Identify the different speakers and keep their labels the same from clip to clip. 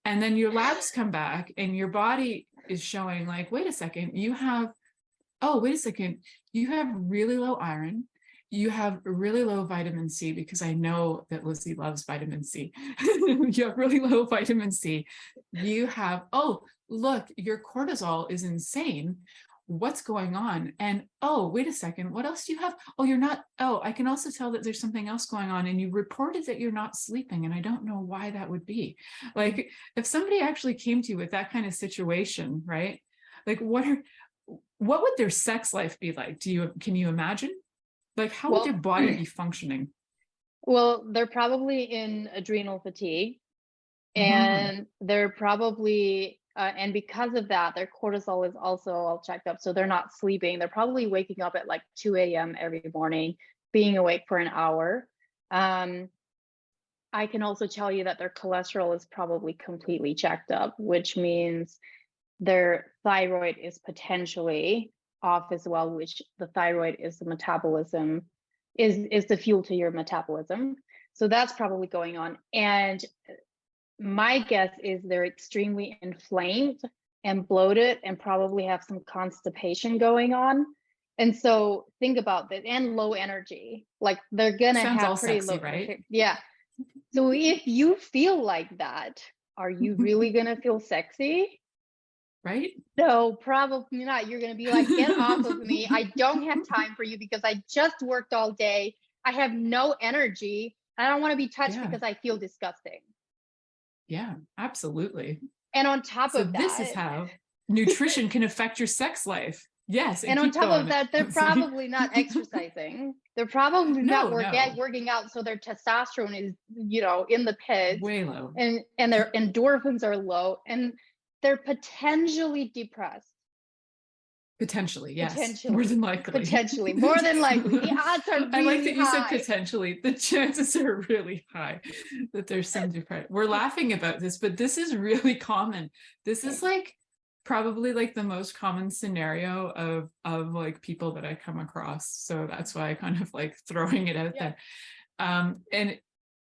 Speaker 1: And then your labs come back and your body is showing like, wait a second, you have really low iron. You have really low vitamin C, because I know that Lizzie loves vitamin C. You have really low vitamin C. You have, oh, look, your cortisol is insane. What's going on? And oh, wait a second, what else do you have? Oh, you're not, oh, I can also tell that there's something else going on. And you reported that you're not sleeping. And I don't know why that would be. Like, if somebody actually came to you with that kind of situation, right? Like, what would their sex life be like? Can you imagine? Like, how would their body be functioning?
Speaker 2: Well, they're probably in adrenal fatigue, and they're probably, and because of that, their cortisol is also all checked up. So they're not sleeping. They're probably waking up at like 2 a.m. every morning, being awake for an hour. I can also tell you that their cholesterol is probably completely checked up, which means their thyroid is potentially off as well, which the thyroid is the metabolism, is the fuel to your metabolism. So that's probably going on. And my guess is they're extremely inflamed and bloated and probably have some constipation going on. And so think about that, and low energy. Like, they're gonna have pretty
Speaker 1: sexy,
Speaker 2: low,
Speaker 1: right?
Speaker 2: Yeah. So if you feel like that, are you really gonna feel sexy?
Speaker 1: Right?
Speaker 2: No, probably not. You're going to be like, get off of me. I don't have time for you because I just worked all day. I have no energy. I don't want to be touched because I feel disgusting.
Speaker 1: Yeah, absolutely.
Speaker 2: And on top of that,
Speaker 1: this is how nutrition can affect your sex life. Yes.
Speaker 2: And on top of that, they're probably not exercising. They're probably not working out. So their testosterone is, in the pits.
Speaker 1: Way low.
Speaker 2: And their endorphins are low. And they're potentially depressed.
Speaker 1: Potentially, yes.
Speaker 2: Potentially.
Speaker 1: More than likely.
Speaker 2: Potentially. More than likely. The odds are really high. I like that you said
Speaker 1: potentially. The chances are really high that there's some depression. We're laughing about this, but this is really common. This is like probably like the most common scenario of like people that I come across. So that's why I kind of like throwing it out there. And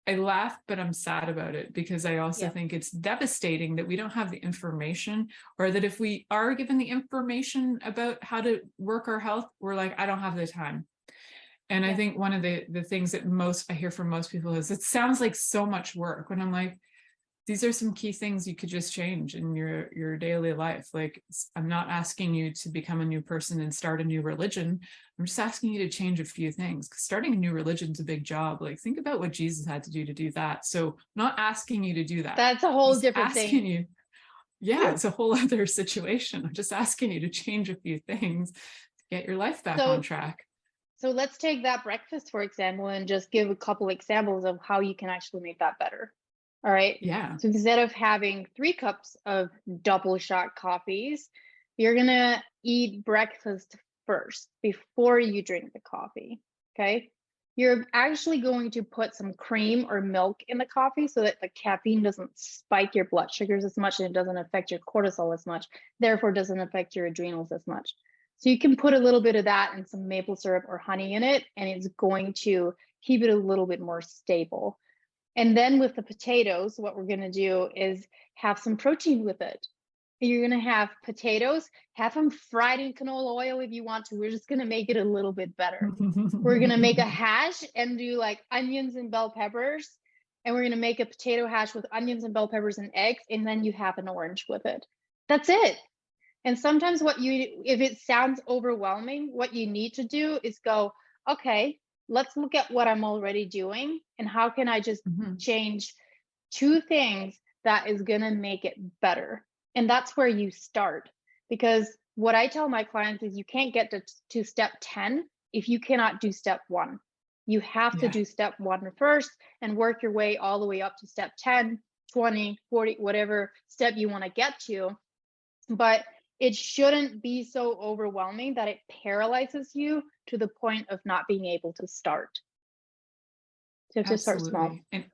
Speaker 1: I laugh, but I'm sad about it, because I also think it's devastating that we don't have the information, or that if we are given the information about how to work our health, we're like, I don't have the time. And I think one of the things that I hear from most people is, it sounds like so much work, when I'm like, these are some key things you could just change in your daily life. Like, I'm not asking you to become a new person and start a new religion. I'm just asking you to change a few things. Because starting a new religion is a big job. Like, think about what Jesus had to do that. So I'm not asking you to do that.
Speaker 2: That's a whole different thing.
Speaker 1: It's a whole other situation. I'm just asking you to change a few things to get your life back on track.
Speaker 2: So let's take that breakfast, for example, and just give a couple examples of how you can actually make that better. All right.
Speaker 1: Yeah.
Speaker 2: So instead of having 3 cups of double shot coffees, you're going to eat breakfast first before you drink the coffee. Okay. You're actually going to put some cream or milk in the coffee so that the caffeine doesn't spike your blood sugars as much, and it doesn't affect your cortisol as much, therefore doesn't affect your adrenals as much. So you can put a little bit of that and some maple syrup or honey in it, and it's going to keep it a little bit more stable. And then with the potatoes, what we're going to do is have some protein with it. You're going to have potatoes, have them fried in canola oil if you want to. We're just going to make it a little bit better. We're going to make a hash and do like onions and bell peppers. And we're going to make a potato hash with onions and bell peppers and eggs. And then you have an orange with it. That's it. And sometimes if it sounds overwhelming, what you need to do is go, okay, let's look at what I'm already doing, and how can I just change 2 things that is going to make it better. And that's where you start, because what I tell my clients is, you can't get to step 10 if you cannot do step 1. You have to do step 1 first and work your way all the way up to step 10, 20, 40, whatever step you want to get to. But it shouldn't be so overwhelming that it paralyzes you to the point of not being able to start. So to start small.
Speaker 1: And